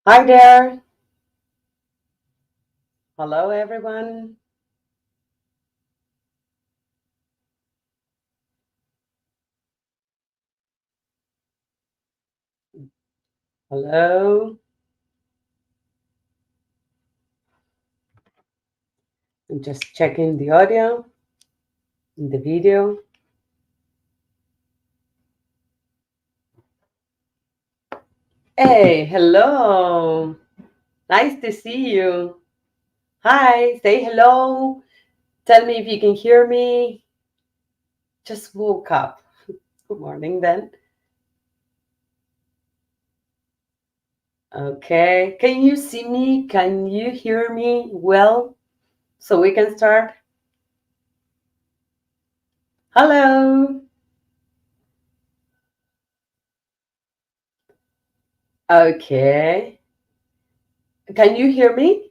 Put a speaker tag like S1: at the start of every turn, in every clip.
S1: Hi there. Hello, everyone. Hello. I'm just checking the audio in the video. Hey, hello. Nice to see you. Hi, say hello. Tell me if you can hear me. Just woke up. Good morning, then. Okay. Can you see me? Can you hear me well? So we can start. Hello. Okay. Can you hear me?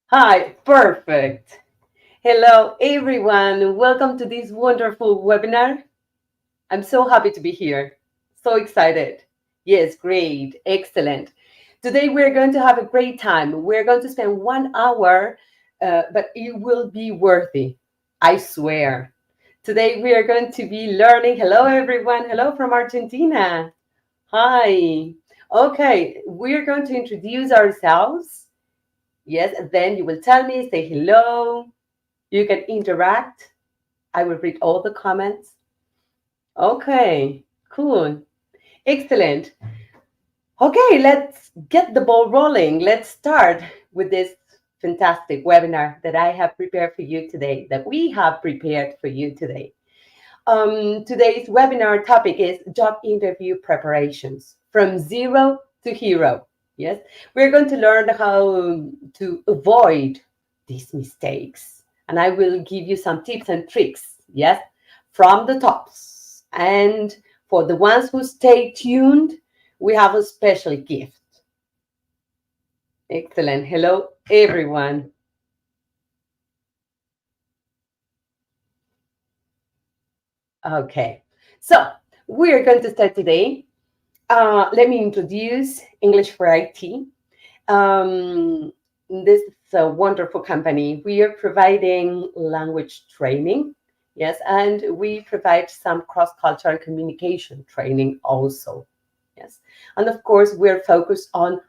S1: Hi. Perfect. Hello, everyone. Welcome to this wonderful webinar. I'm so happy to be here. So excited. Yes, great. Excellent. Today, we're going to have a great time. We're going to spend 1 hour, but it will be worthy. I swear. Today, we are going to be learning. Hello, everyone. Hello from Argentina. Hi. Okay, we're going to introduce ourselves. Yes, and then you will tell me, say hello. You can interact. I will read all the comments. Okay, cool. Excellent. Okay, let's get the ball rolling. Let's start with this fantastic webinar that I have prepared for you today, that we have prepared for you today. Today's webinar topic is job interview preparations from zero to hero. Yes, we're going to learn how to avoid these mistakes, and I will give you some tips and tricks. Yes, from the tops. And for the ones who stay tuned, we have a special gift. Excellent. Hello, everyone. Okay, so we are going to start today. Let me introduce English for IT. This is a wonderful company. We are providing language training, yes, and we provide some cross-cultural communication training also, yes. And of course, we're focused on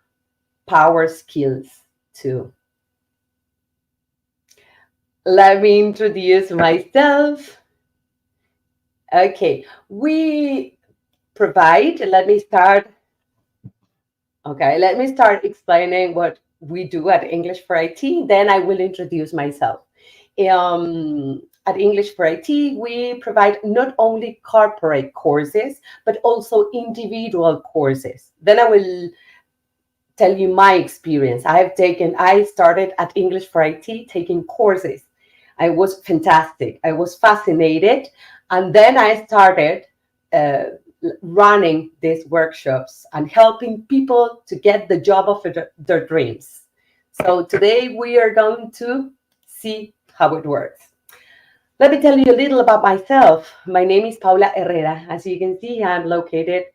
S1: power skills too. Let me introduce myself. Okay, we provide, let me start. Okay, let me start explaining what we do at English for IT. Then I will introduce myself. At English for IT, we provide not only corporate courses, but also individual courses. Then I will tell you my experience. I started at English for IT taking courses. I was fantastic. I was fascinated. And then I started uh, running these workshops and helping people to get the job of their dreams. So today we are going to see how it works. Let me tell you a little about myself. My name is Paula Herrera. As you can see, I'm located,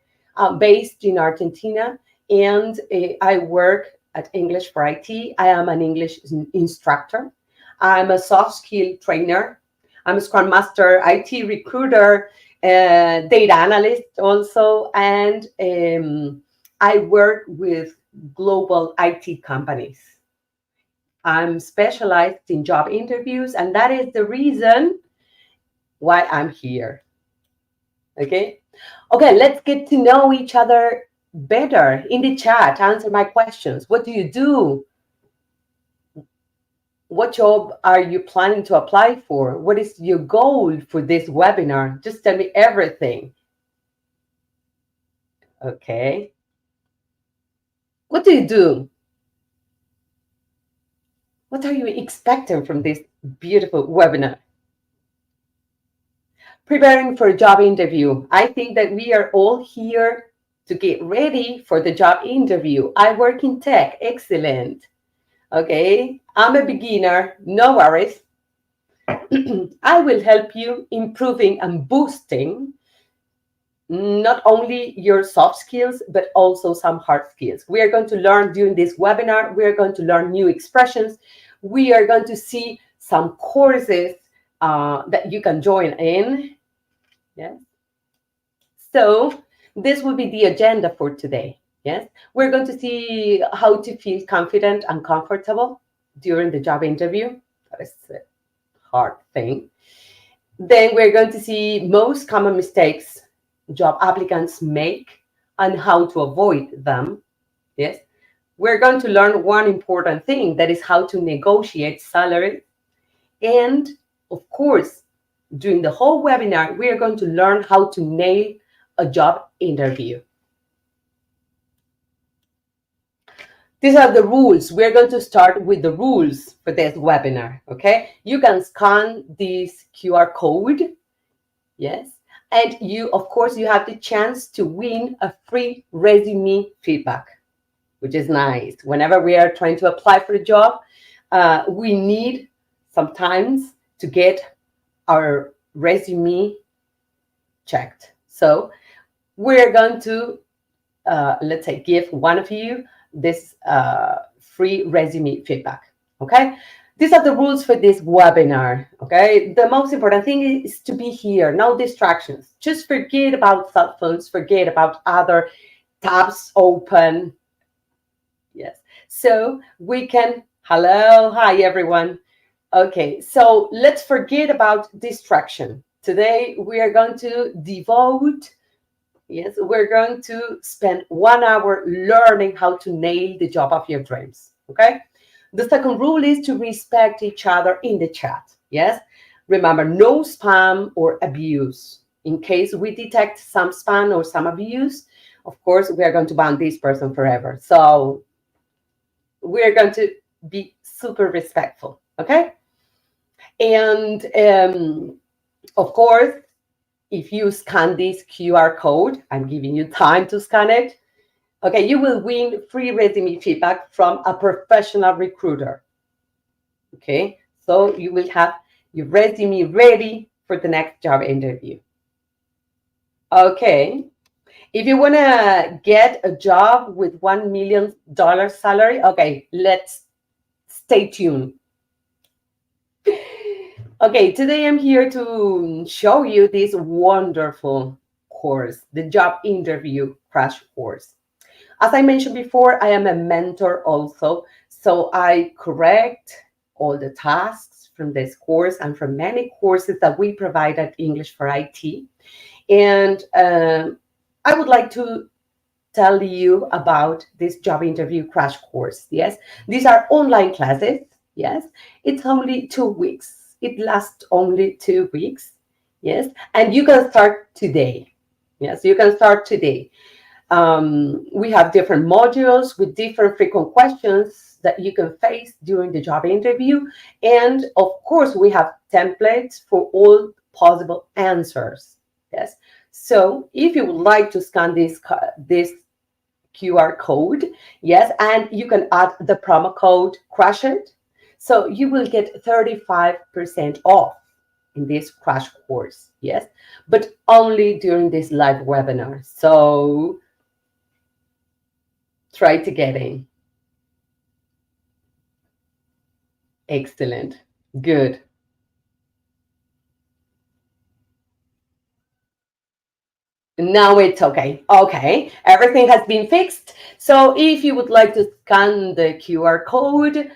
S1: based in Argentina, and I work at English for IT. I am an English instructor. I'm a soft skill trainer. I'm a Scrum Master, IT recruiter, data analyst also, and I work with global IT companies. I'm specialized in job interviews, and that is the reason why I'm here. Okay. Okay, let's get to know each other better in the chat. Answer my questions. What do you do? What job are you planning to apply for? What is your goal for this webinar? Just tell me everything. Okay. What do you do? What are you expecting from this beautiful webinar? Preparing for a job interview. I think that we are all here to get ready for the job interview. I work in tech. Excellent. Okay, I'm a beginner, no worries. I will help you improving and boosting not only your soft skills, but also some hard skills. We are going to learn during this webinar, we are going to learn new expressions. We are going to see some courses that you can join in. Yes. So this will be the agenda for today. Yes. We're going to see how to feel confident and comfortable during the job interview. That is a hard thing. Then we're going to see most common mistakes job applicants make and how to avoid them. Yes. We're going to learn one important thing, that is how to negotiate salary. And of course, during the whole webinar, we are going to learn how to nail a job interview. These are the rules. We're going to start with the rules for this webinar, okay? You can scan this QR code, yes? And you, of course, you have the chance to win a free resume feedback, which is nice. Whenever we are trying to apply for a job, we need sometimes to get our resume checked. So we're going to, let's say, give one of you this free resume feedback, okay? These are the rules for this webinar, okay? The most important thing is to be here, no distractions. Just forget about cell phones, forget about other tabs open. Yes, so we can, hello, hi everyone. Okay, so let's forget about distraction. Today we are going to devote, yes, we're going to spend 1 hour learning how to nail the job of your dreams, okay? The second rule is to respect each other in the chat, yes? Remember, no spam or abuse. In case we detect some spam or some abuse, of course, we are going to ban this person forever. So we're going to be super respectful, okay? And of course, if you scan this QR code, I'm giving you time to scan it, okay, you will win free resume feedback from a professional recruiter. Okay, so you will have your resume ready for the next job interview. Okay, if you want to get a job with $1 million salary, okay, let's stay tuned. Okay, today I'm here to show you this wonderful course, the job interview crash course. As I mentioned before, I am a mentor also, so I correct all the tasks from this course and from many courses that we provide at English for IT. And I would like to tell you about this job interview crash course. Yes, these are online classes. Yes, it's only 2 weeks. It lasts only 2 weeks. Yes, and you can start today. Yes, you can start today. We have different modules with different frequent questions that you can face during the job interview. And of course, we have templates for all possible answers. Yes. So if you would like to scan this QR code, yes, and you can add the promo code CRASHIT. So you will get 35% off in this crash course, yes, but only during this live webinar. So try to get in. Excellent. Good. Now it's okay. Okay, everything has been fixed. So if you would like to scan the QR code,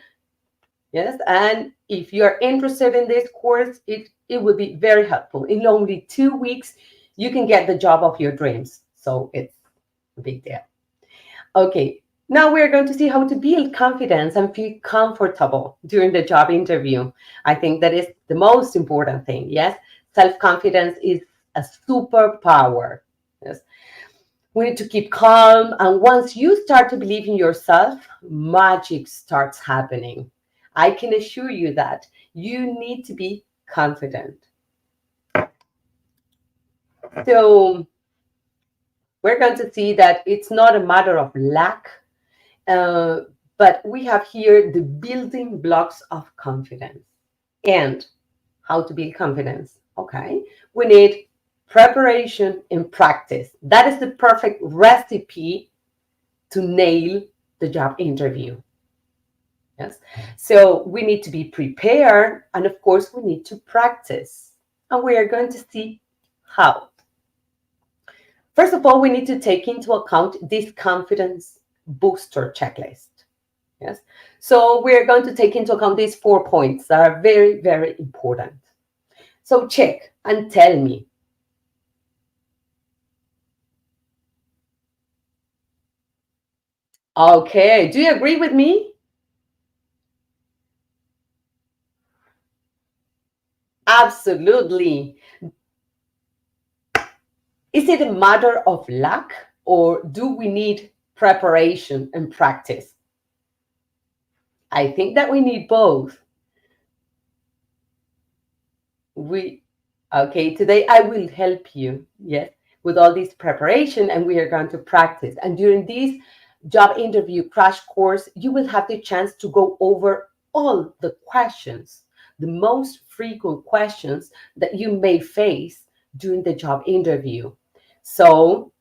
S1: yes, and if you're interested in this course, it will be very helpful. In only 2 weeks, you can get the job of your dreams. So it's a big deal. Okay, now we're going to see how to build confidence and feel comfortable during the job interview. I think that is the most important thing, yes? Self-confidence is a superpower, yes? We need to keep calm, and once you start to believe in yourself, magic starts happening. I can assure you that you need to be confident. So we're going to see that it's not a matter of lack, but we have here the building blocks of confidence. And how to build confidence. Okay, we need preparation and practice. That is the perfect recipe to nail the job interview. Yes. So we need to be prepared, and of course, we need to practice. And we are going to see how. First of all, we need to take into account this confidence booster checklist. Yes. So we're going to take into account these 4 points that are very, very important. So check and tell me. Okay. Do you agree with me? Absolutely. Is it a matter of luck or do we need preparation and practice? I think that we need both. We okay, today I will help you, yes, with all this preparation and we are going to practice. And during this job interview crash course, you will have the chance to go over all the questions, the most frequent questions that you may face during the job interview. So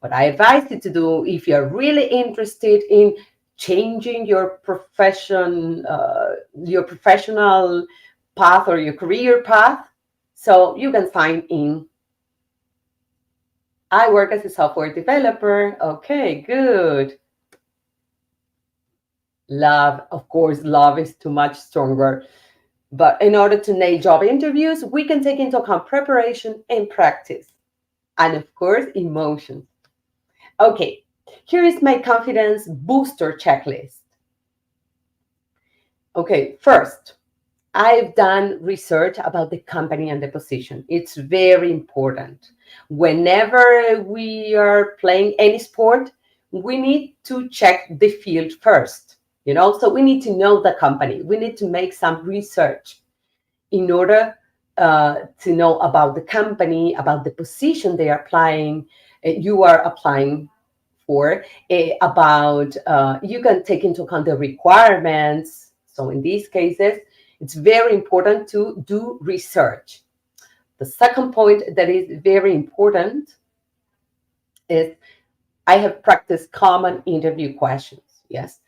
S1: what I advise you to do if you're really interested in changing your professional path or your career path, so you can sign in. I work as a software developer. Okay, good. Love, of course, love is too much stronger. But in order to nail job interviews, we can take into account preparation and practice. And of course, emotions. Okay, here is my confidence booster checklist. Okay, first, I've done research about the company and the position. It's very important. Whenever we are playing any sport, we need to check the field first. So we need to know the company. We need to make some research in order to know about the company, about the position they are applying, you are applying for, about you can take into account the requirements. So in these cases, it's very important to do research. The second point that is very important is I have practiced common interview questions. Yes.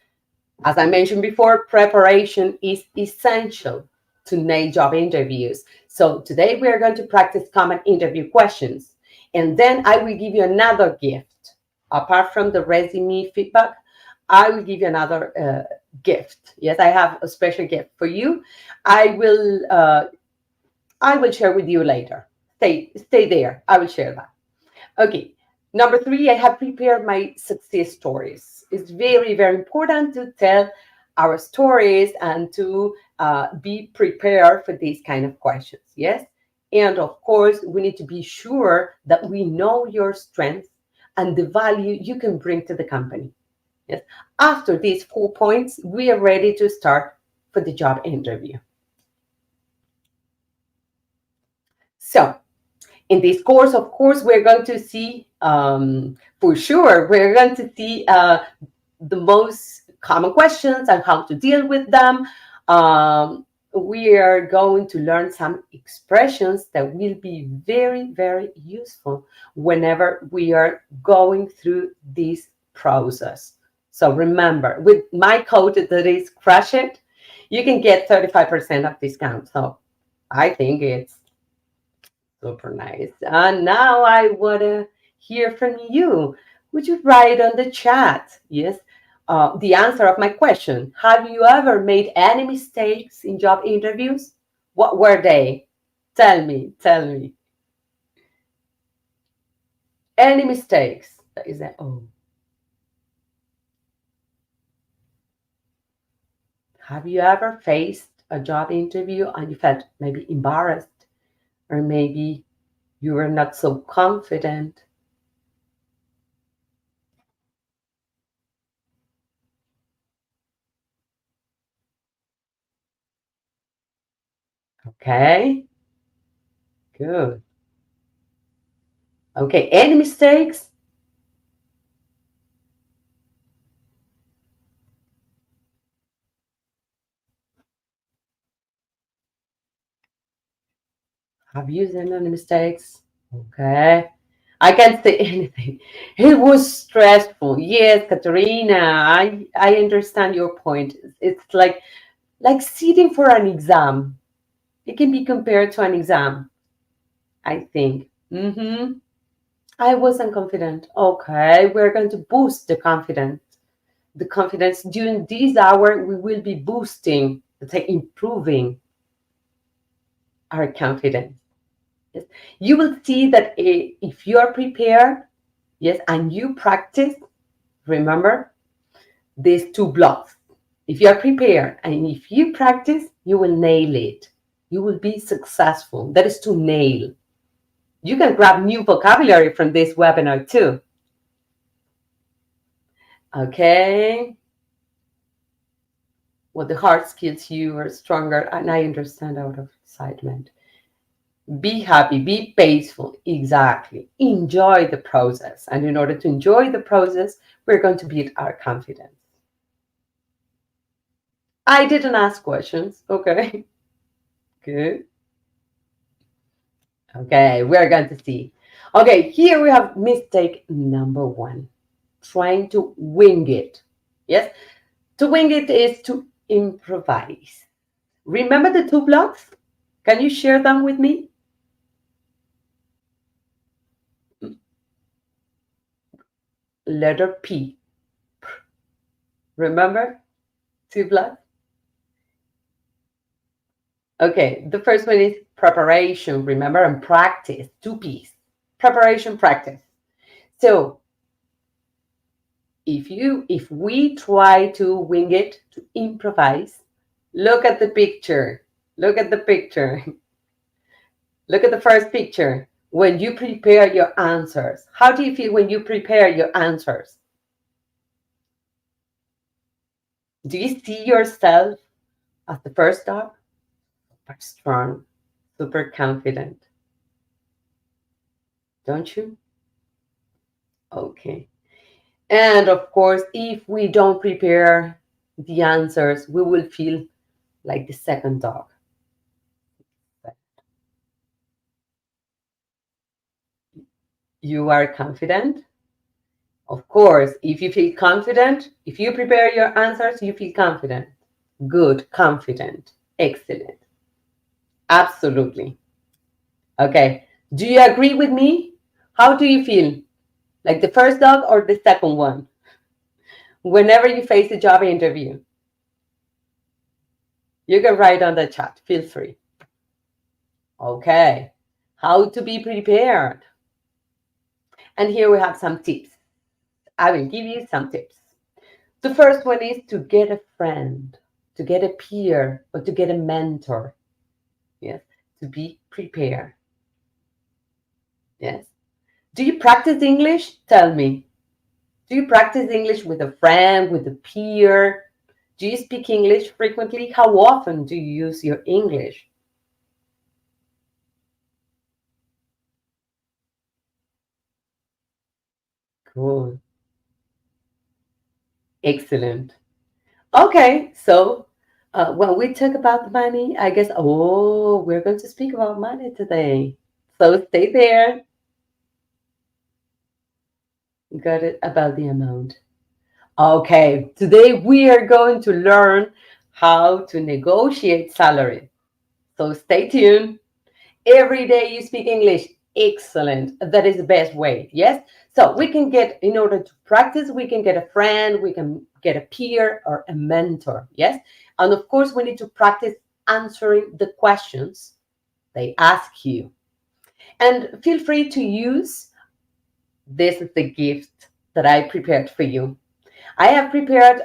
S1: As I mentioned before, preparation is essential to nail job interviews. So today we are going to practice common interview questions. And then I will give you another gift. Apart from the resume feedback, I will give you another gift. Yes, I have a special gift for you. I will share with you later. Stay there. I will share that. Okay. Number three, I have prepared my success stories. It's very, very important to tell our stories and to be prepared for these kind of questions. Yes. And of course, we need to be sure that we know your strengths and the value you can bring to the company. Yes. After these 4 points, we are ready to start for the job interview. So, in this course, of course, we're going to see, for sure, we're going to see the most common questions and how to deal with them. We are going to learn some expressions that will be very, very useful whenever we are going through this process. So remember, with my code that is Crush It, you can get 35% of discount. So I think it's super nice. And now I want to hear from you. Would you write on the chat? Yes. The answer of my question. Have you ever made any mistakes in job interviews? What were they? Tell me, tell me. Any mistakes? That is that. Oh, have you ever faced a job interview and you felt maybe embarrassed or maybe you were not so confident? Okay, good. Okay, any mistakes? Have you seen any mistakes? Okay. I can't say anything. It was stressful. Yes, Katerina, I understand your point. It's like sitting for an exam. It can be compared to an exam, I think. I wasn't confident. Okay, we're going to boost the confidence. The confidence during this hour, we will be boosting, let's say, improving our confidence. Yes. You will see that if you are prepared, yes, and you practice, remember these two blocks. If you are prepared and if you practice, you will nail it. You will be successful. That is to nail. You can grab new vocabulary from this webinar too. Okay. Well, the hard skills you are stronger, and I understand out of excitement. Be happy, be peaceful. Exactly. Enjoy the process. And in order to enjoy the process, we're going to build our confidence. I didn't ask questions. Okay. Good. Okay, we're going to see. Okay, here we have mistake number one, trying to wing it. Yes, to wing it is to improvise. Remember the two blocks? Can you share them with me? Letter P. Remember? Two blocks? Okay, the first one is preparation, remember, and practice, two P's. Preparation, practice. So if we try to wing it, to improvise, look at the picture. Look at the picture. Look at the first picture. When you prepare your answers, how do you feel when you prepare your answers? Do you see yourself as the first dog? Super strong, super confident. Don't you? Okay. And of course, if we don't prepare the answers, we will feel like the second dog. You are confident? Of course, if you feel confident, if you prepare your answers, you feel confident. Good, confident, excellent. Absolutely. Okay. Do you agree with me? How do you feel? Like the first dog or the second one? Whenever you face a job interview, you can write on the chat. Feel free. Okay. How to be prepared. And here we have some tips. I will give you some tips. The first one is to get a friend, to get a peer, or to get a mentor. Yes, to be prepared. Yes. Do you practice English? Tell me. Do you practice English with a friend, with a peer? Do you speak English frequently? How often do you use your English? Cool. Excellent. Okay, so when we talk about money, I guess, oh, we're going to speak about money today. So stay there. Got it about the amount. Okay, today we are going to learn how to negotiate salary. So stay tuned. Every day you speak English. Excellent. That is the best way. Yes. So we can get, in order to practice, we can get a friend, we can get a peer or a mentor. Yes. And of course, we need to practice answering the questions they ask you. And feel free to use, this is the gift that I prepared for you. I have prepared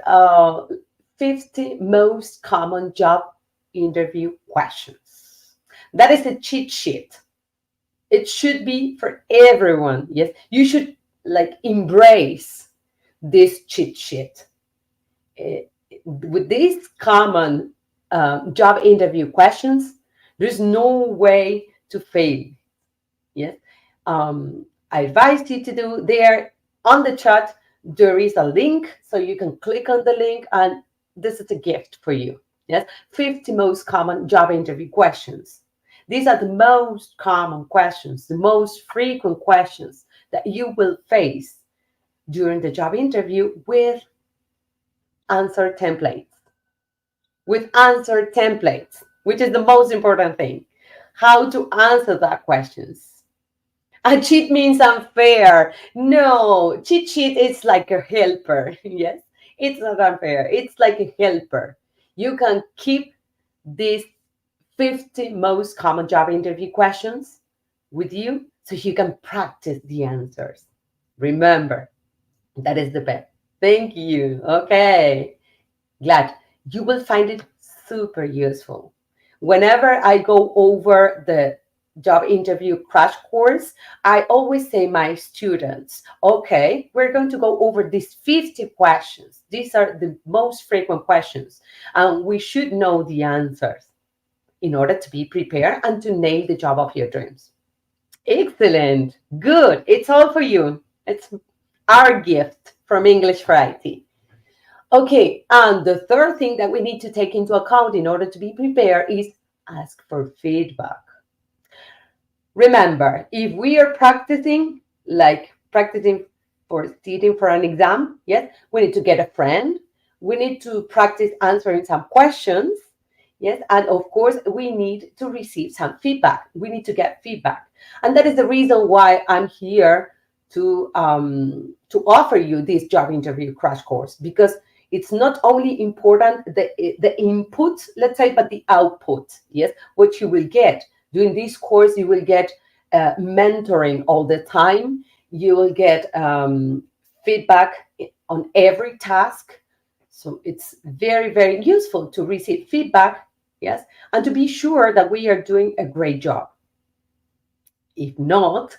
S1: 50 most common job interview questions. That is a cheat sheet. It should be for everyone. Yes, you should like embrace this cheat sheet. Eh, with these common job interview questions, there's no way to fail. Yes, I advise you to do there on the chat. There is a link, so you can click on the link, and this is a gift for you. Yes, 50 most common job interview questions. These are the most common questions, the most frequent questions that you will face during the job interview answer templates, with answer templates, which is the most important thing. How to answer that questions. A cheat means unfair. No, cheat sheet is like a helper. Yes, it's not unfair. It's like a helper. You can keep these 50 most common job interview questions with you so you can practice the answers. Remember, that is the best. Thank you. Okay. Glad you will find it super useful. Whenever I go over the job interview crash course, I always say my students, okay, we're going to go over these 50 questions. These are the most frequent questions, and we should know the answers in order to be prepared and to nail the job of your dreams. Excellent. Good. It's all for you. It's our gift from English for IT. Okay, and the third thing that we need to take into account in order to be prepared is ask for feedback. Remember, if we are practicing, like practicing for sitting for an exam, yes, we need to get a friend. We need to practice answering some questions, yes, and of course, we need to receive some feedback. We need to get feedback, and that is the reason why I'm here to offer you this job interview crash course, because it's not only important the input, let's say, but the output. Yes, what you will get during this course, you will get mentoring all the time. You will get feedback on every task. So it's very, very useful to receive feedback, yes, and to be sure that we are doing a great job. If not,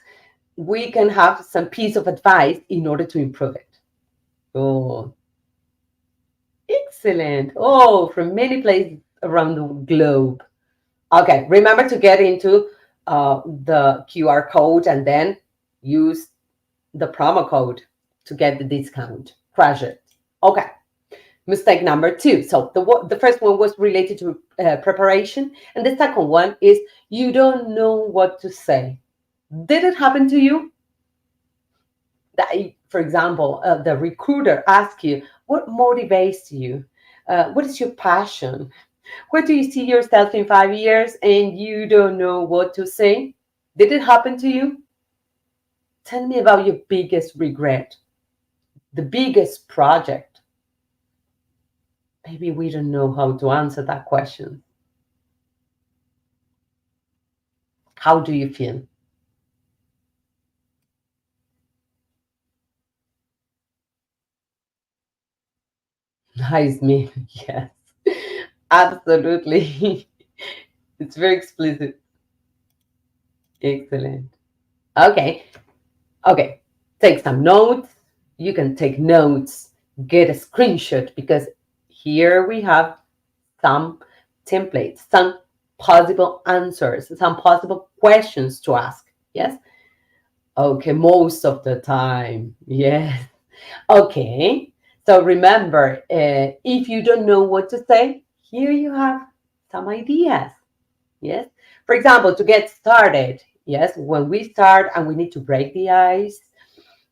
S1: we can have some piece of advice in order to improve it. Oh, excellent. Oh, from many places around the globe. Okay, remember to get into the QR code and then use the promo code to get the discount. Crush it. Okay. Mistake number two. So the first one was related to preparation, and the second one is you don't know what to say. Did it happen to you? That, for example, the recruiter asks you, what motivates you? What is your passion? Where do you see yourself in 5 years, and you don't know what to say? Did it happen to you? Tell me about your biggest regret, the biggest project. Maybe we don't know how to answer that question. How do you feel? Nice me. Yes, absolutely. It's very explicit. Excellent. Okay. Okay. Take some notes. You can take notes, get a screenshot, because here we have some templates, some possible answers, some possible questions to ask. Yes. Okay. Most of the time. Yes. Okay. So remember, if you don't know what to say, here you have some ideas. Yes. For example, to get started, yes, when we start and we need to break the ice,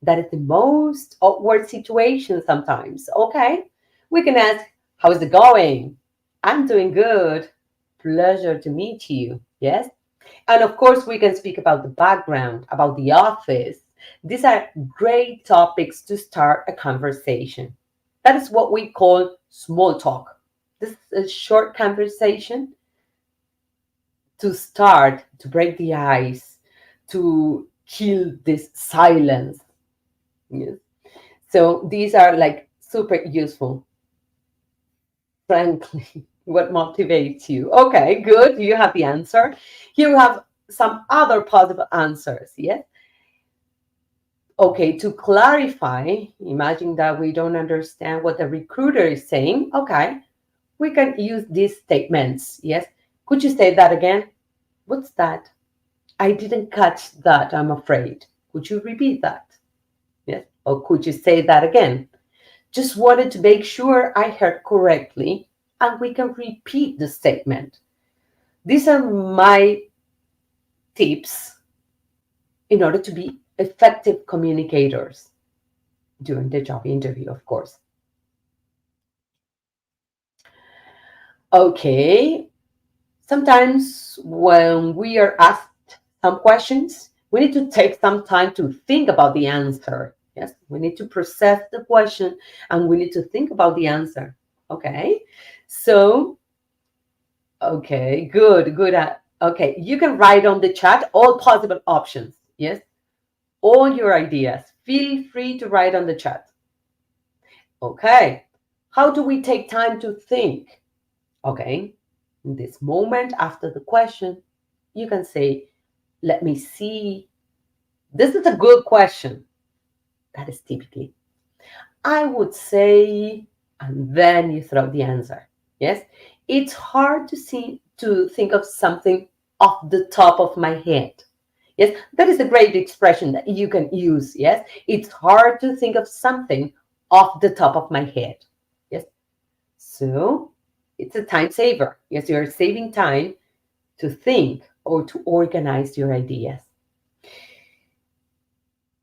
S1: that is the most awkward situation sometimes. Okay. We can ask, how's it going? I'm doing good. Pleasure to meet you. Yes. And of course, we can speak about the background, about the office. These are great topics to start a conversation. That is what we call small talk. This is a short conversation to start, to break the ice, to kill this silence. Yes. So these are like super useful. Frankly, what motivates you? Okay, good. You have the answer. Here we have some other possible answers. Yes. Okay, to clarify, imagine that we don't understand what the recruiter is saying. Okay, we can use these statements. Yes. Could you say that again? What's that? I didn't catch that, I'm afraid. Could you repeat that? Yes. Or could you say that again? Just wanted to make sure I heard correctly, and we can repeat the statement. These are my tips in order to be effective communicators during the job interview, of course. Okay, sometimes when we are asked some questions, we need to take some time to think about the answer. Yes, we need to process the question and we need to think about the answer. Okay, so, okay, good, good. Okay, you can write on the chat all possible options. Yes, all your ideas. Feel free to write on the chat. Okay, how do we take time to think? Okay, in this moment after the question, you can say, let me see. This is a good question. That is typically. I would say, and then you throw the answer. Yes, it's hard to think of something off the top of my head. Yes, that is a great expression that you can use. Yes, it's hard to think of something off the top of my head. Yes, so it's a time saver. Yes, you're saving time to think or to organize your ideas.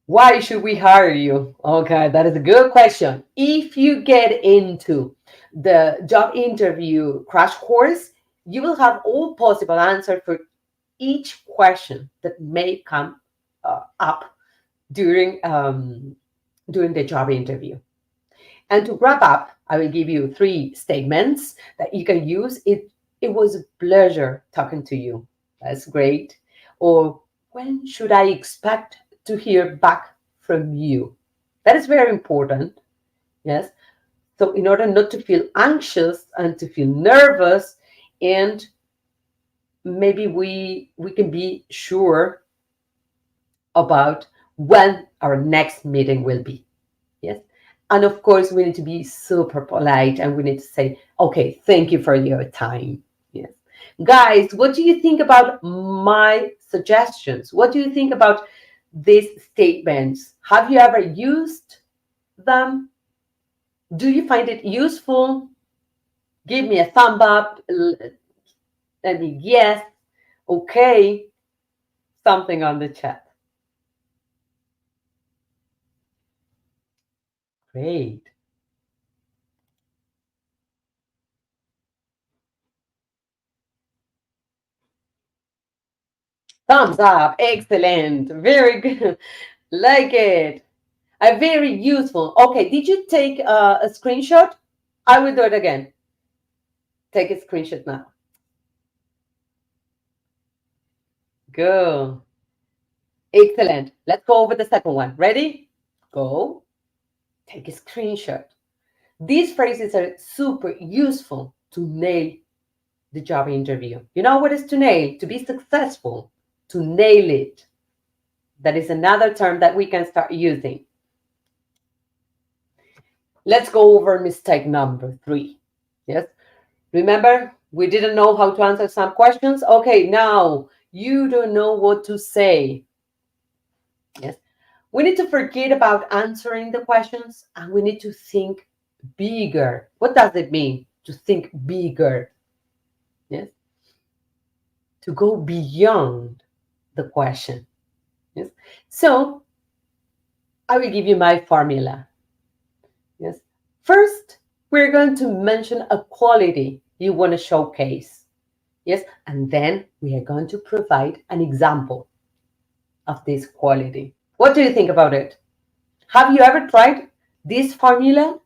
S1: Why should we hire you? Okay, that is a good question. If you get into the job interview crash course, you will have all possible answers for each question that may come up during the job interview. And to wrap up, I will give you 3 statements that you can use. It was a pleasure talking to you. That's great. Or when should I expect to hear back from you? That is very important. Yes. So in order not to feel anxious and to feel nervous, and maybe we can be sure about when our next meeting will be. Yes. And of course, we need to be super polite and we need to say, okay, thank you for your time. Yes. Guys, what do you think about my suggestions? What do you think about these statements? Have you ever used them? Do you find it useful? Give me a thumb up. Let me yes. Okay. Something on the chat. Great. Thumbs up. Excellent. Very good. Like it. Very useful. Okay, did you take a screenshot? I will do it again. Take a screenshot now. Go. Excellent. Let's go over the second one. Ready? Go. Take a screenshot. These phrases are super useful to nail the job interview. You know what is to nail? To be successful, to nail it. That is another term that we can start using. Let's go over mistake number 3. Yes. Remember, we didn't know how to answer some questions. Okay, now you don't know what to say. Yes. We need to forget about answering the questions and we need to think bigger. What does it mean to think bigger? Yes. To go beyond the question. Yes. So I will give you my formula. Yes. First, we're going to mention a quality you want to showcase. Yes. And then we are going to provide an example of this quality. What do you think about it? Have you ever tried this formula?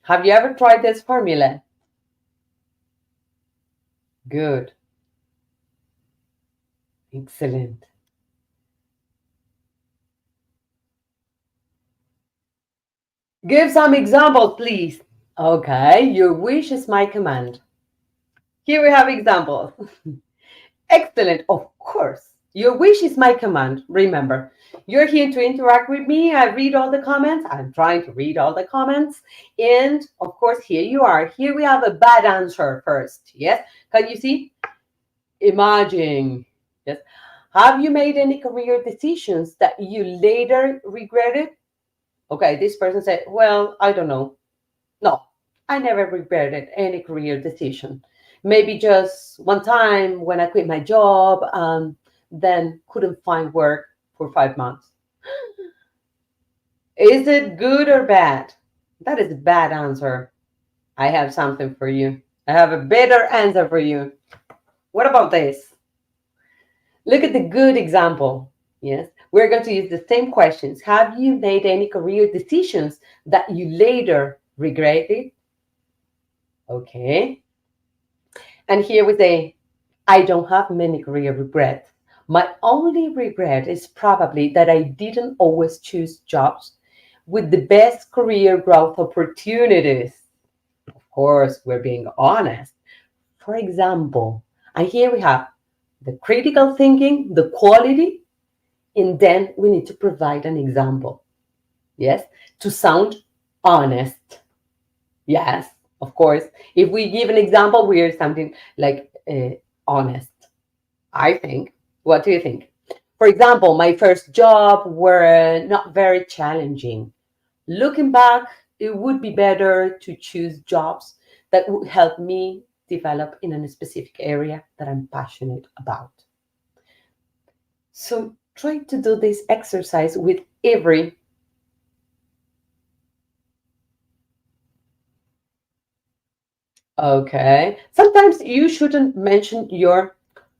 S1: Have you ever tried this formula? Good. Excellent. Give some examples, please. Okay, your wish is my command. Here we have examples. Excellent. Of course. Your wish is my command. Remember, you're here to interact with me. I read all the comments. I'm trying to read all the comments. And of course, here you are. Here we have a bad answer first. Yes. Can you see? Imagine. Yes. Have you made any career decisions that you later regretted? Okay, this person said, well, I don't know. No, I never regretted any career decision. Maybe just one time when I quit my job and then couldn't find work for 5 months. Is it good or bad? That is a bad answer. I have something for you. I have a better answer for you. What about this? Look at the good example. Yes, we're going to use the same questions. Have you made any career decisions that you later regretted? Okay. And here we say, I don't have many career regrets. My only regret is probably that I didn't always choose jobs with the best career growth opportunities. Of course, we're being honest. For example, and here we have the critical thinking, the quality, and then we need to provide an example. Yes, to sound honest. Yes, of course. If we give an example, we are something like honest, I think. What do you think? For example, my first job were not very challenging. Looking back, it would be better to choose jobs that would help me develop in a specific area that I'm passionate about. So try to do this exercise with every. Okay. Sometimes you shouldn't mention your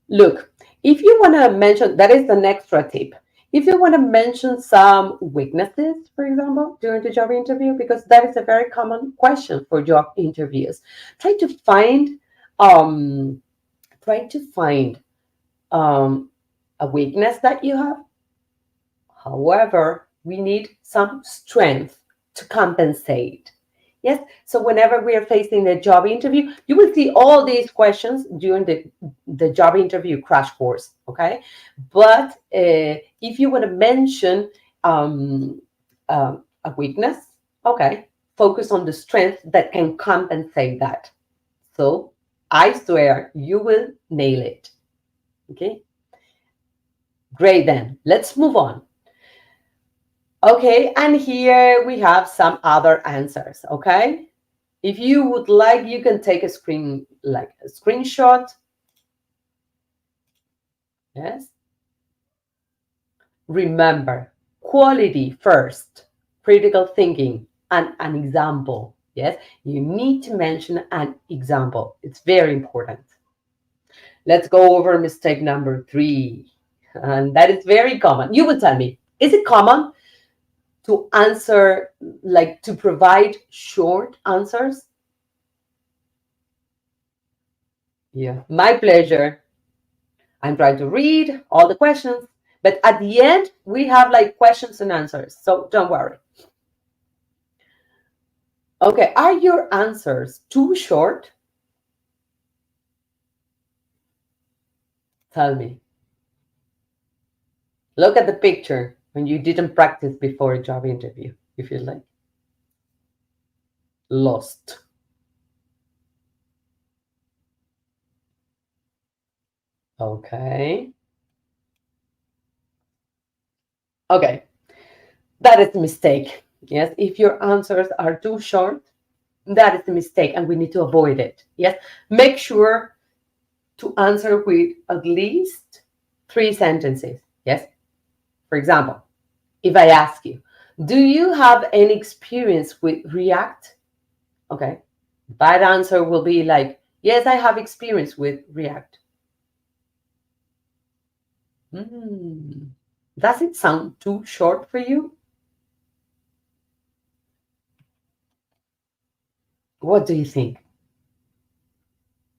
S1: look. If you want to mention, that is an extra tip. If you want to mention some weaknesses, for example, during the job interview, because that is a very common question for job interviews, try to find um try to find um a weakness that you have. However, we need some strength to compensate. Yes, so whenever we are facing the job interview, you will see all these questions during the job interview crash course, okay? But if you want to mention a weakness, okay, focus on the strength that can compensate that. So I swear you will nail it, okay? Great, then let's move on. Okay, and here we have some other answers, okay? If you would like, you can take a screenshot. Yes. Remember, quality first, critical thinking, and an example. Yes, you need to mention an example. It's very important. Let's go over mistake number 3. And that is very common. You will tell me, is it common to answer, like to provide short answers? Yeah, my pleasure. I'm trying to read all the questions, but at the end, we have like questions and answers. So don't worry. Okay, are your answers too short? Tell me. Look at the picture when you didn't practice before a job interview. You feel like lost. Okay. Okay, that is a mistake. Yes, if your answers are too short, that is a mistake and we need to avoid it. Yes, make sure to answer with at least 3 sentences. Yes, for example, if I ask you, do you have any experience with React? Okay, that answer will be like, yes, I have experience with React. Does it sound too short for you? What do you think?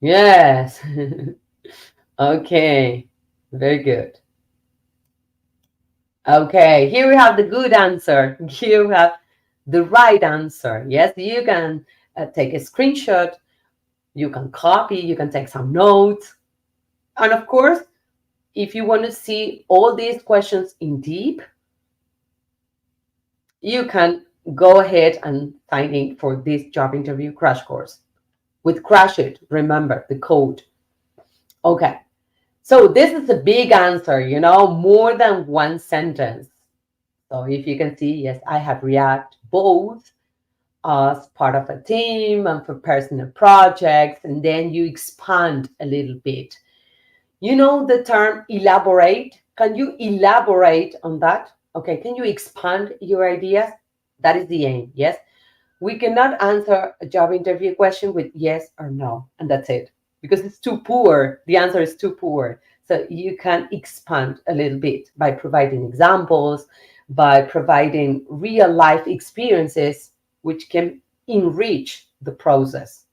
S1: Yes. Okay, very good. Okay, here we have the good answer. Here we have the right answer. Yes, you can take a screenshot, you can copy, you can take some notes. And of course, if you want to see all these questions in deep, you can go ahead and sign in for this job interview crash course. With Crash It, remember the code. Okay, So this is a big answer, more than one sentence. So if you can see, yes, I have React both as part of a team and for personal projects, and then you expand a little bit. You know the term elaborate? Can you elaborate on that? Okay, can you expand your ideas? That is the aim, yes? We cannot answer a job interview question with yes or no, and that's it, because it's too poor. The answer is too poor. So you can expand a little bit by providing examples, by providing real life experiences, which can enrich the process.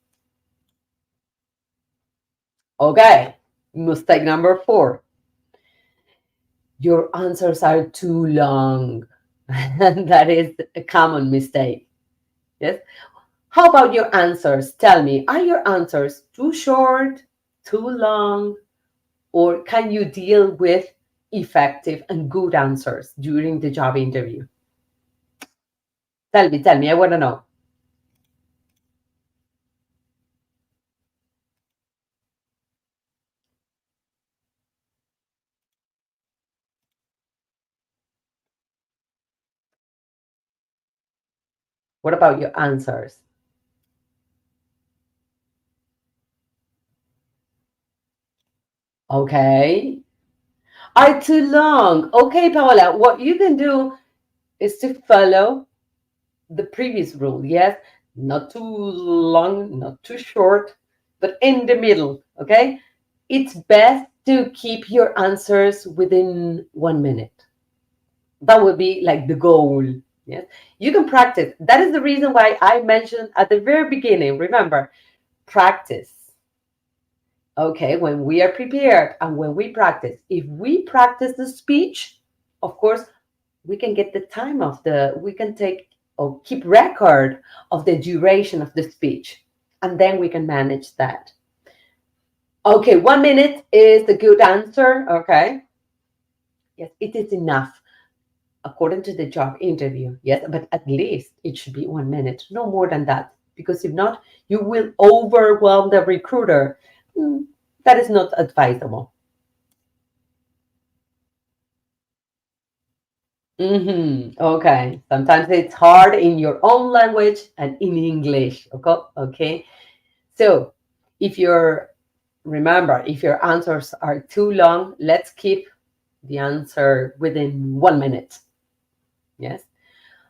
S1: Okay, mistake number 4. Your answers are too long. And that is a common mistake. Yes. How about your answers? Tell me, are your answers too short, too long, or can you deal with effective and good answers during the job interview? Tell me, I want to know. What about your answers? Okay. Are too long. Okay, Paola, what you can do is to follow the previous rule. Yes, not too long, not too short, but in the middle. Okay, it's best to keep your answers within 1 minute. That would be like the goal. Yes, you can practice. That is the reason why I mentioned at the very beginning. Remember, practice. Okay, when we are prepared and when we practice, if we practice the speech, of course, we can get the time of we can take or keep record of the duration of the speech, and then we can manage that. Okay, 1 minute is the good answer. Okay, yes, it is enough according to the job interview. Yes, but at least it should be 1 minute, no more than that, because if not, you will overwhelm the recruiter. That is not advisable. Okay. Sometimes it's hard in your own language and in English. Okay. Okay. So if you're, remember, if your answers are too long, let's keep the answer within 1 minute. Yes.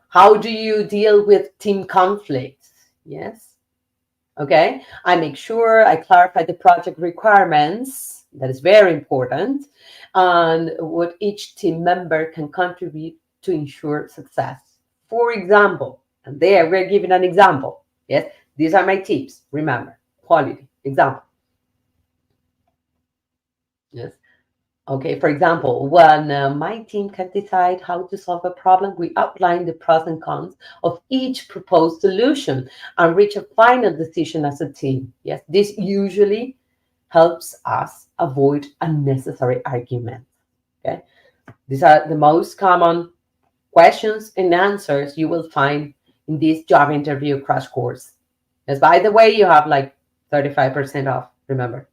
S1: How do you deal with team conflicts? Yes. Okay. I make sure I clarify the project requirements. That is very important. And what each team member can contribute to ensure success. For example, and there we're giving an example. Yes. These are my tips. Remember, quality, example. Yes. Okay, for example, when my team can decide how to solve a problem, we outline the pros and cons of each proposed solution and reach a final decision as a team. Yes, this usually helps us avoid unnecessary arguments. Okay, these are the most common questions and answers you will find in this job interview crash course. Yes, by the way, you have like 35% off, remember.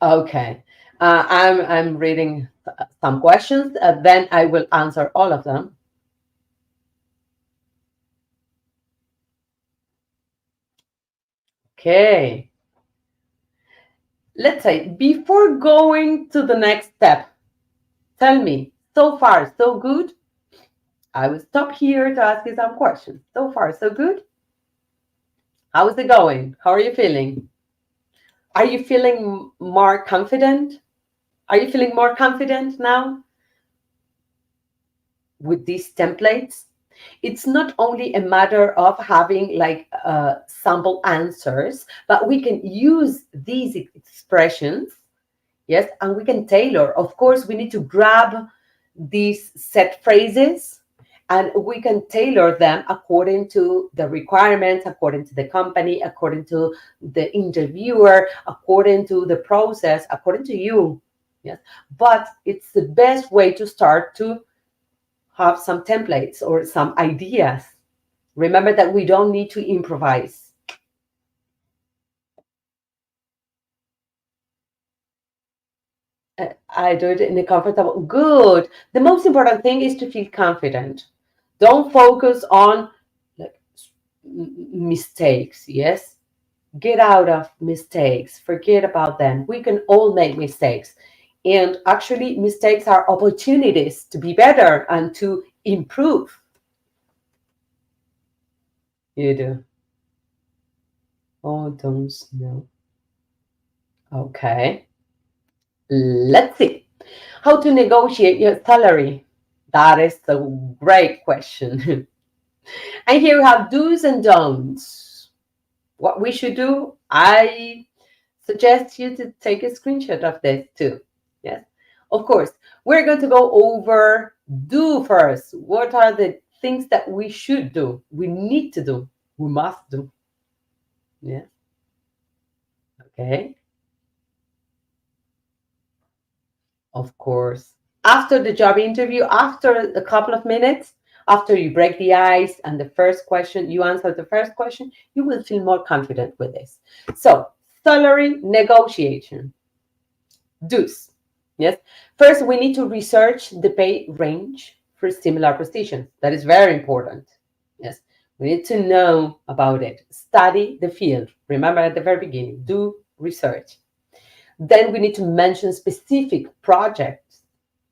S1: Okay. I'm reading some questions. Then I will answer all of them. Okay. Let's say before going to the next step, tell me, so far, so good? I will stop here to ask you some questions. So far, so good? How is it going? How are you feeling? Are you feeling more confident? Are you feeling more confident now with these templates? It's not only a matter of having like sample answers, but we can use these expressions, yes, and we can tailor. Of course, we need to grab these set phrases and we can tailor them according to the requirements, according to the company, according to the interviewer, according to the process, according to you. Yes, but it's the best way to start to have some templates or some ideas. Remember that we don't need to improvise. I do it in a comfortable. Good. The most important thing is to feel confident. Don't focus on like mistakes. Yes, get out of mistakes. Forget about them. We can all make mistakes, and actually, mistakes are opportunities to be better and to improve. You do. Oh, don't know. Okay. Let's see. How to negotiate your salary? That is a great question. And here we have do's and don'ts. What we should do, I suggest you to take a screenshot of this too. Yes, of course. We're going to go over do first. What are the things that we should do? We need to do. We must do. Yes. Okay. Of course. After the job interview, after a couple of minutes, after you break the ice and the first question, you answer the first question, you will feel more confident with this. So, salary negotiation. Do's. Yes. First, we need to research the pay range for similar positions. That is very important. Yes. We need to know about it. Study the field. Remember at the very beginning, do research. Then we need to mention specific projects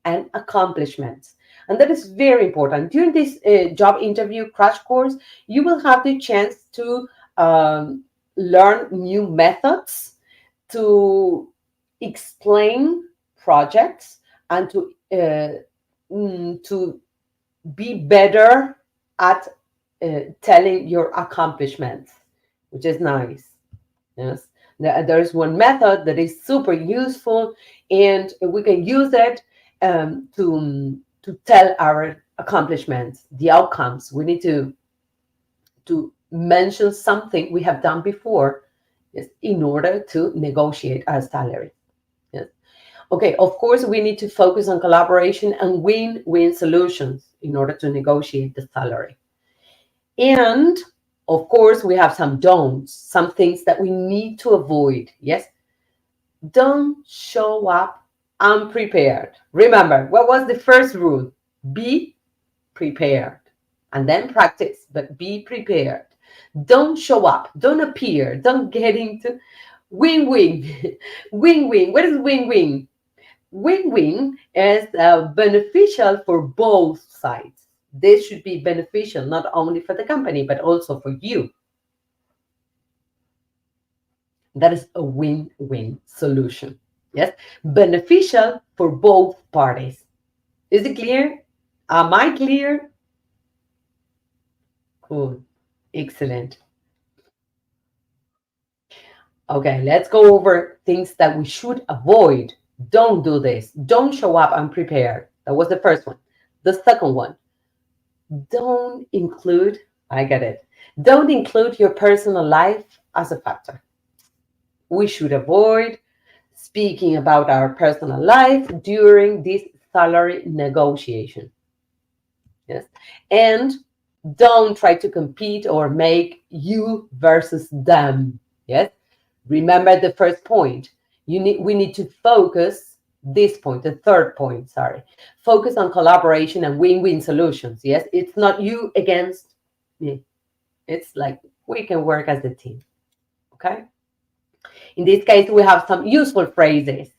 S1: and accomplishments. And that is very important. During this job interview crash course, you will have the chance to learn new methods to explain projects and to be better at telling your accomplishments, which is nice. Yes, there's one method that is super useful, and we can use it to tell our accomplishments, the outcomes. We need to mention something we have done before, yes, in order to negotiate our salary. Yes. Okay, of course, we need to focus on collaboration and win-win solutions in order to negotiate the salary. And of course, we have some don'ts, some things that we need to avoid. Yes, don't show up unprepared. Remember, what was the first rule? Be prepared and then practice, but be prepared. Don't show up, don't appear, don't get into win-win. Win-win. What is win-win? Win-win is beneficial for both sides. This should be beneficial not only for the company, but also for you. That is a win-win solution. Yes, beneficial for both parties. Is it clear? Am I clear? Cool. Excellent. Okay, let's go over things that we should avoid. Don't do this. Don't show up unprepared. That was the first one. The second one, don't include, I get it, don't include your personal life as a factor. We should avoid speaking about our personal life during this salary negotiation. Yes. And don't try to compete or make you versus them. Yes. Remember the first point. We need to focus this point, the third point, sorry. Focus on collaboration and win-win solutions. Yes. It's not you against me. It's like we can work as a team. Okay. In this case, we have some useful phrases,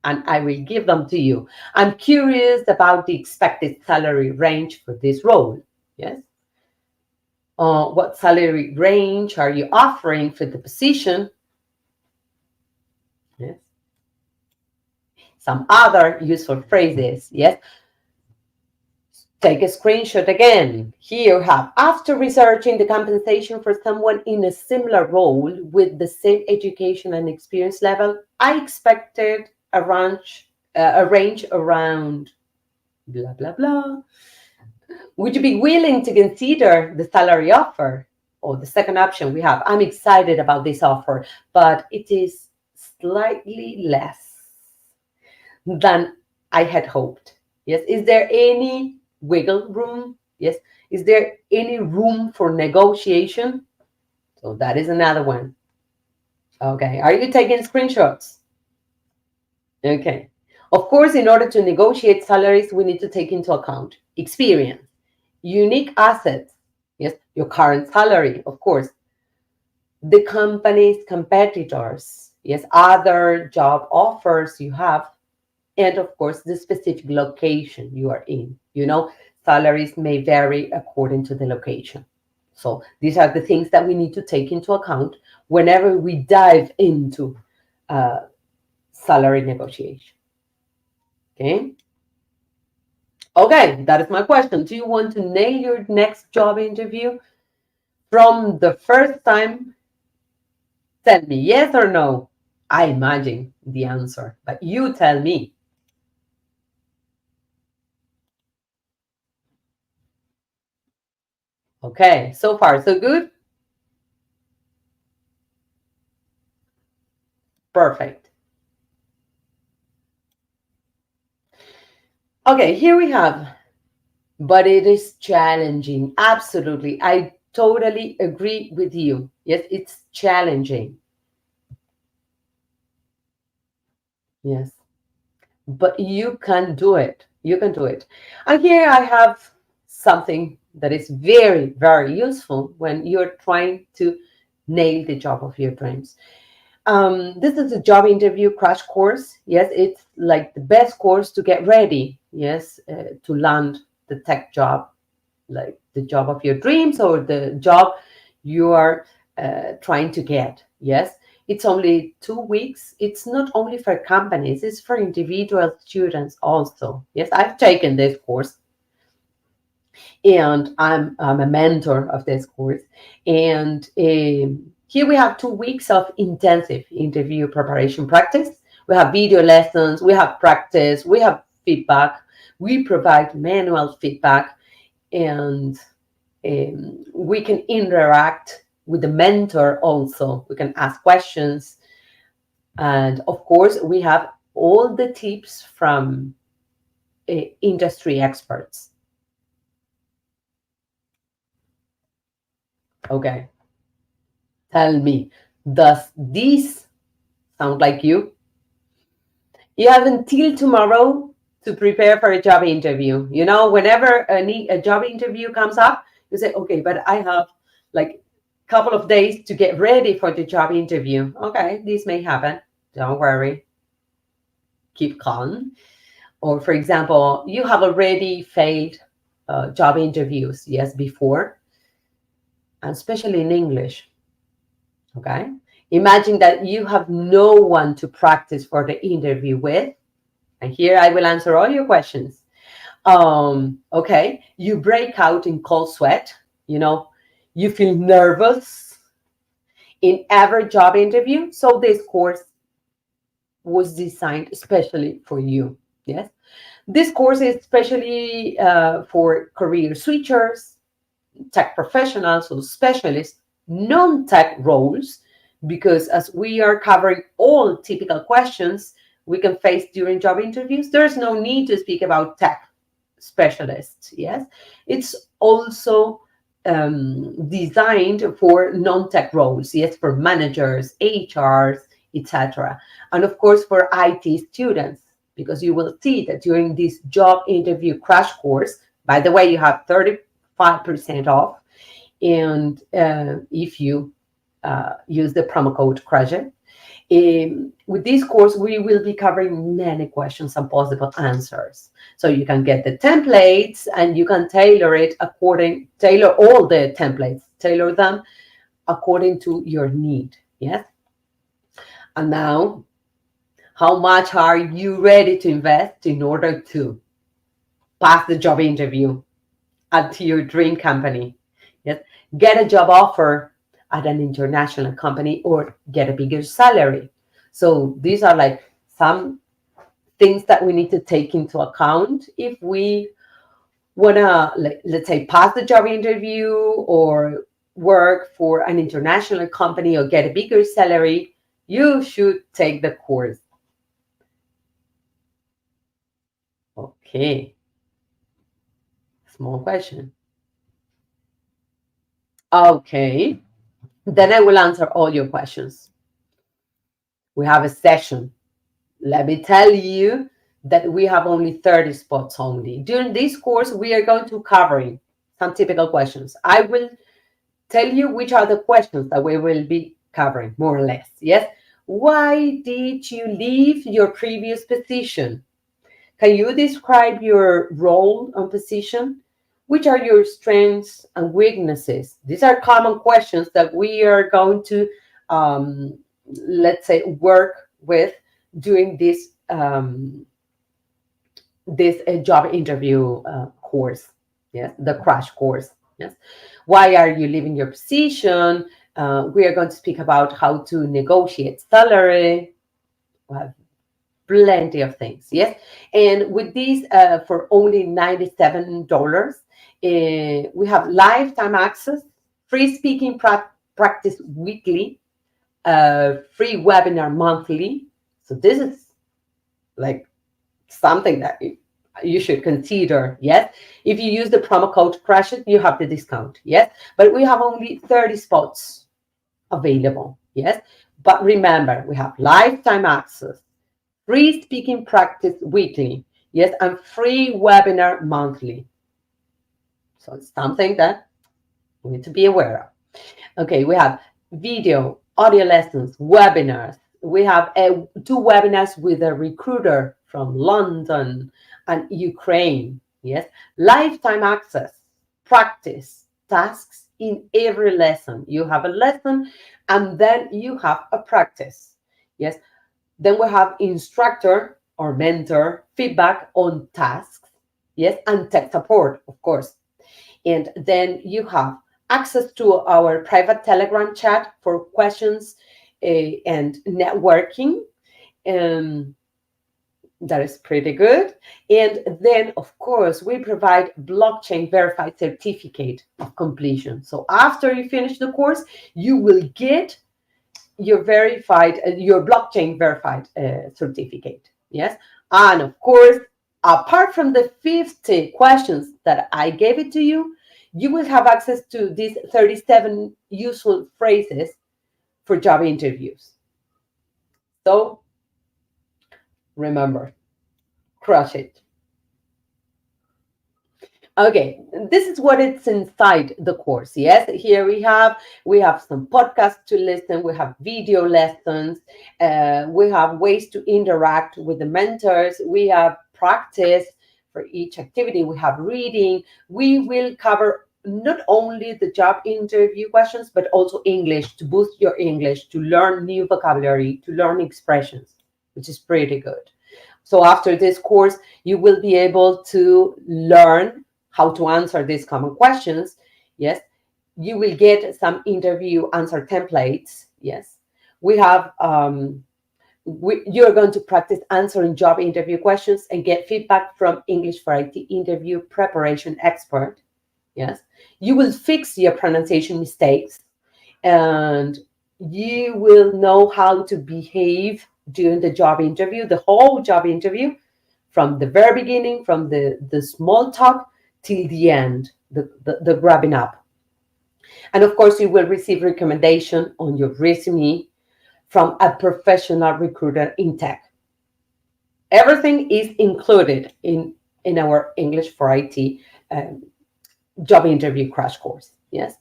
S1: and I will give them to you. I'm curious about the expected salary range for this role. Yes. What salary range are you offering for the position? Yes. Some other useful phrases. Yes. Take a screenshot again. Here you have, after researching the compensation for someone in a similar role with the same education and experience level, I expected a range around blah, blah, blah. Would you be willing to consider the salary offer? Or the second option we have, I'm excited about this offer, but it is slightly less than I had hoped. Yes, is there any wiggle room Yes. Is there any room for negotiation? So that is another one. Okay. Are you taking screenshots? Okay. Of course, in order to negotiate salaries, we need to take into account experience, unique assets, yes, your current salary, of course, the company's competitors, yes, other job offers you have, and of course, the specific location you are in. Salaries may vary according to the location. So these are the things that we need to take into account whenever we dive into salary negotiation. Okay. Okay, that is my question. Do you want to nail your next job interview from the first time? Tell me yes or no. I imagine the answer, but you tell me. Okay, so far so good. Perfect. Okay, here we have, but it is challenging. Absolutely. I totally agree with you. Yes, it's challenging. Yes, but you can do it. You can do it. And here I have something that is very, very useful when you're trying to nail the job of your dreams. This is a job interview crash course. Yes, it's like the best course to get ready. Yes, to land the tech job, like the job of your dreams or the job you are trying to get. Yes, it's only 2 weeks. It's not only for companies, it's for individual students also. Yes, I've taken this course and I'm a mentor of this course. And here we have 2 weeks of intensive interview preparation practice. We have video lessons, we have practice, we have feedback, we provide manual feedback, and we can interact with the mentor also. We can ask questions. And of course, we have all the tips from industry experts. Okay, tell me, does this sound like you? You have until tomorrow to prepare for a job interview. Whenever a job interview comes up, you say, okay, but I have like a couple of days to get ready for the job interview. Okay, this may happen. Don't worry. Keep calm. Or, for example, you have already failed job interviews, yes, before, and especially in English. Okay. Imagine that you have no one to practice for the interview with. And here I will answer all your questions. Okay, you break out in cold sweat, you feel nervous in every job interview. So this course was designed especially for you. Yes, this course is especially for career switchers, tech professionals, or specialists, non-tech roles, because as we are covering all typical questions we can face during job interviews, there's no need to speak about tech specialists. Yes, it's also designed for non-tech roles. Yes, for managers, HRs, etc., and of course for IT students, because you will see that during this job interview crash course, by the way, you have 35% off, and if you use the promo code CRASHIT. With this course, we will be covering many questions and possible answers. So you can get the templates and you can tailor all the templates, tailor them according to your need. Yes. And now, how much are you ready to invest in order to pass the job interview at your dream company? Yes. Get a job offer at an international company or get a bigger salary. So these are like some things that we need to take into account if we want to, let's say, pass the job interview or work for an international company or get a bigger salary. You should take the course. Okay. Small question. Okay. Then I will answer all your questions. We have a session. Let me tell you that we have only 30 spots only. During this course, we are going to covering some typical questions. I will tell you which are the questions that we will be covering, more or less. Yes. Why did you leave your previous position? Can you describe your role and position? Which are your strengths and weaknesses? These are common questions that we are going to, um, let's say, work with during this job interview course. Yes, the crash course. Yes, why are you leaving your position? We are going to speak about how to negotiate salary. We have plenty of things. Yes, and with these for only $97, we have lifetime access, free speaking practice weekly, free webinar monthly. So this is like something that you should consider. Yes, if you use the promo code crash it, you have the discount. Yes, but we have only 30 spots available. Yes, but remember, we have lifetime access, free speaking practice weekly, yes, and free webinar monthly. So it's something that we need to be aware of. Okay, we have video, audio lessons, webinars. We have two webinars with a recruiter from London and Ukraine. Yes, lifetime access, practice, tasks in every lesson. You have a lesson and then you have a practice. Yes, then we have instructor or mentor feedback on tasks. Yes, and tech support, of course. And then you have access to our private Telegram chat for questions and networking. Um, that is pretty good. And then, of course, we provide blockchain verified certificate of completion. So after you finish the course, you will get your your blockchain verified certificate. Yes. And of course, apart from the 50 questions that I gave it to you, you will have access to these 37 useful phrases for job interviews. So remember, crush it. Okay, this is what it's inside the course. Yes, here we have some podcasts to listen, we have video lessons, we have ways to interact with the mentors, we have practice for each activity, we have reading. We will cover not only the job interview questions but also English, to boost your English, to learn new vocabulary, to learn expressions, which is pretty good. So after this course, you will be able to learn how to answer these common questions. Yes, you will get some interview answer templates. Yes, we have. You're going to practice answering job interview questions and get feedback from English for IT interview preparation expert. Yes, you will fix your pronunciation mistakes, and you will know how to behave during the job interview, the whole job interview, from the very beginning, from the small talk till the end, the grabbing up. And of course, you will receive recommendation on your resume from a professional recruiter in tech. Everything is included in our English for IT um, job interview crash course. Yes.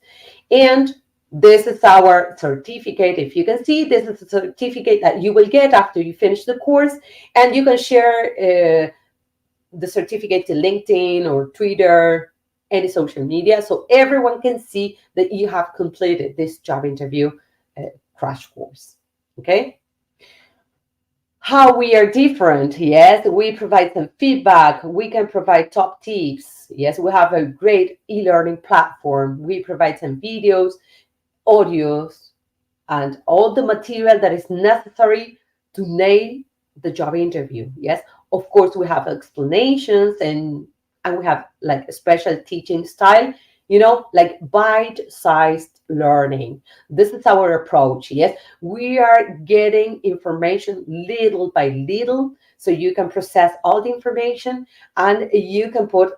S1: And this is our certificate. If you can see, this is a certificate that you will get after you finish the course, and you can share the certificate to LinkedIn or Twitter, any social media, so everyone can see that you have completed this job interview crash course. Okay. How we are different? Yes, we provide some feedback. We can provide top tips. Yes, we have a great e-learning platform. We provide some videos, audios, and all the material that is necessary to nail the job interview. Yes, of course, we have explanations, and we have like a special teaching style, like bite-sized learning. This is our approach. Yes, we are getting information little by little, so you can process all the information and you can put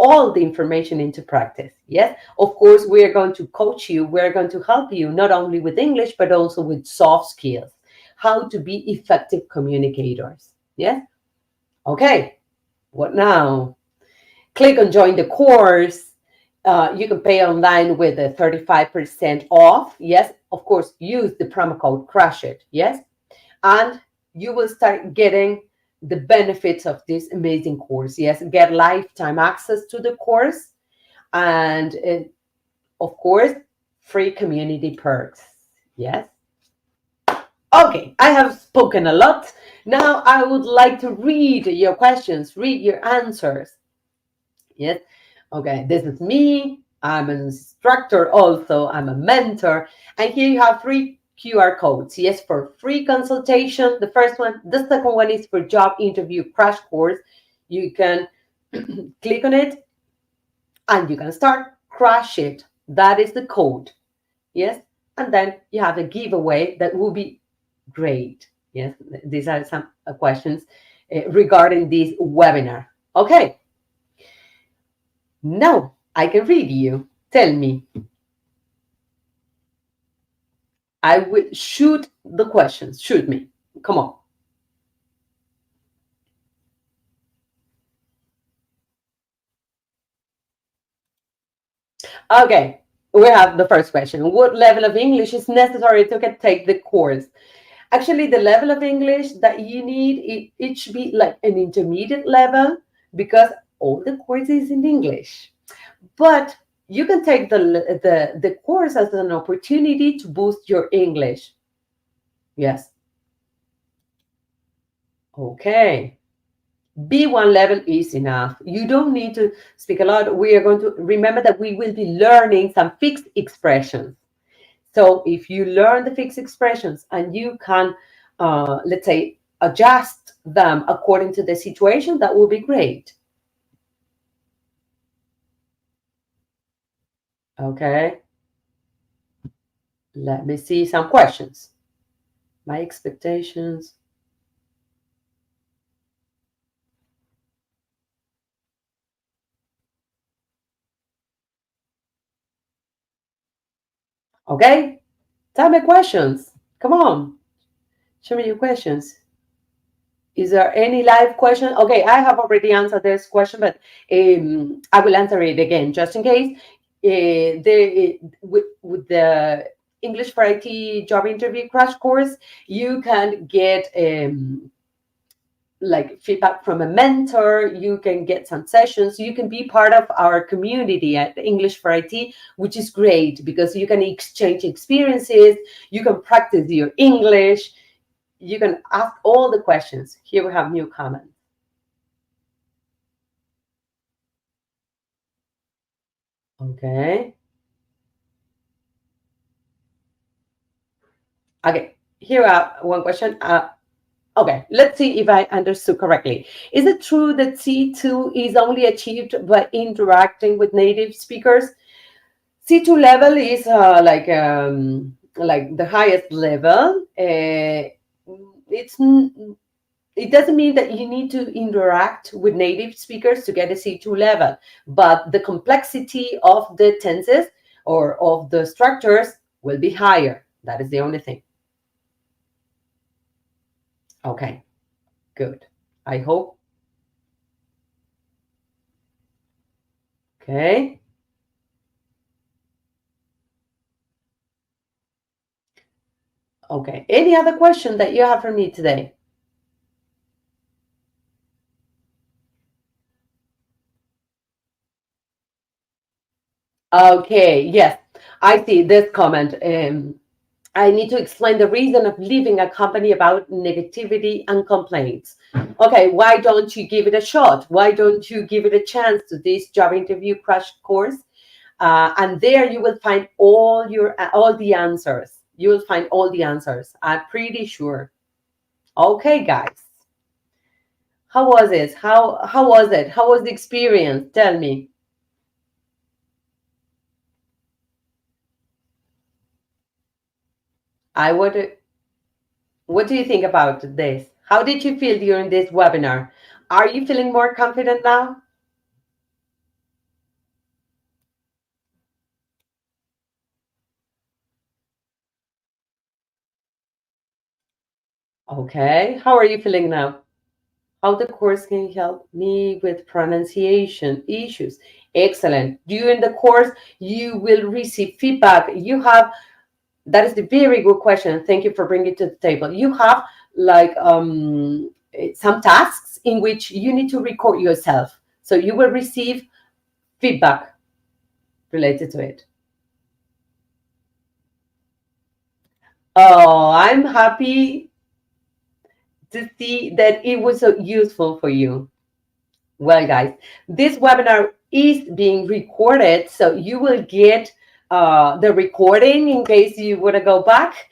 S1: all the information into practice. Yes, of course, we are going to coach you. We're going to help you not only with English, but also with soft skills, how to be effective communicators. Yes. Okay. What now? Click on join the course. You can pay online with a 35% off. Yes, of course, use the promo code Crush It. Yes, and you will start getting the benefits of this amazing course. Yes, get lifetime access to the course, and of course, free community perks. Yes. Okay, I have spoken a lot. Now I would like to read your questions, read your answers. Yes. Okay, this is me. I'm an instructor also. I'm a mentor. And here you have three QR codes. Yes, for free consultation. The first one. The second one is for job interview crash course. You can click on it and you can start crash it. That is the code. Yes. And then you have a giveaway that will be great. Yes. These are some questions regarding this webinar. Okay. Now I can read you. Tell me. I will shoot the questions. Shoot me. Come on. Okay. We have the first question. What level of English is necessary to take the course? Actually, the level of English that you need, it should be like an intermediate level because all the course is in English. But you can take the course as an opportunity to boost your English. Yes. Okay. B1 level is enough. You don't need to speak a lot. We are going to remember that we will be learning some fixed expressions. So if you learn the fixed expressions and you can, let's say, adjust them according to the situation, that will be great. Okay. Let me see some questions. My expectations. Okay. Tell me questions. Come on. Show me your questions. Is there any live question? Okay, I have already answered this question, but I will answer it again just in case. With the English for IT job interview crash course, you can get like feedback from a mentor. You can get some sessions. You can be part of our community at English for IT, which is great because you can exchange experiences. You can practice your English. You can ask all the questions. Here we have new comments. Okay. Okay, here are one question. Okay, let's see if I understood correctly. Is it true that C2 is only achieved by interacting with native speakers? C2 level is like the highest level. It doesn't mean that you need to interact with native speakers to get a C2 level, but the complexity of the tenses or of the structures will be higher. That is the only thing. Okay, good. I hope. Okay. Okay. Any other question that you have for me today? Okay. Yes, I see this comment. I need to explain the reason of leaving a company about negativity and complaints. Okay, why don't you give it a shot? Why don't you give it a chance to this job interview crash course? And there you will find all the answers. You will find all the answers. I'm pretty sure. Okay, guys. How was it? How was it? How was the experience? Tell me. I would. What do you think about this? How did you feel during this webinar? Are you feeling more confident now? Okay, how are you feeling now? How the course can help me with pronunciation issues? Excellent. During the course, you will receive feedback. You have, that is the very good question. Thank you for bringing it to the table. You have like some tasks in which you need to record yourself. So you will receive feedback related to it. Oh, I'm happy to see that it was so useful for you. Well, guys, this webinar is being recorded, so you will get the recording in case you want to go back.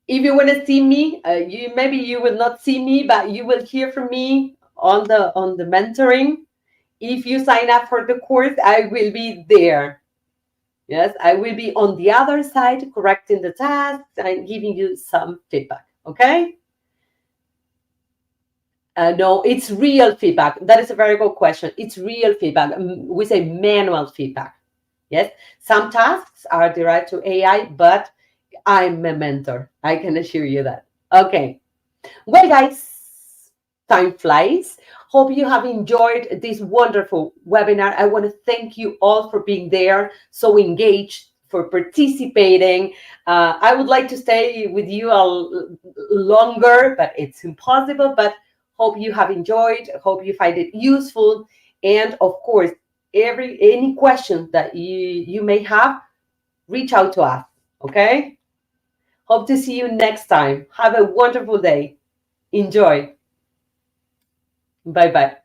S1: If you want to see me, you maybe you will not see me, but you will hear from me on the mentoring. If you sign up for the course, I will be there. Yes, I will be on the other side correcting the tasks and giving you some feedback. Okay. No, it's real feedback. That is a very good question. It's real feedback. We say manual feedback. Yes, some tasks are derived to AI, but I'm a mentor. I can assure you that. Okay. Well, guys, time flies. Hope you have enjoyed this wonderful webinar. I want to thank you all for being there, so engaged, for participating. I would like to stay with you longer, but it's impossible. But hope you have enjoyed. Hope you find it useful. And of course, any questions that you may have, reach out to us. Okay? Hope to see you next time. Have a wonderful day. Enjoy. Bye bye.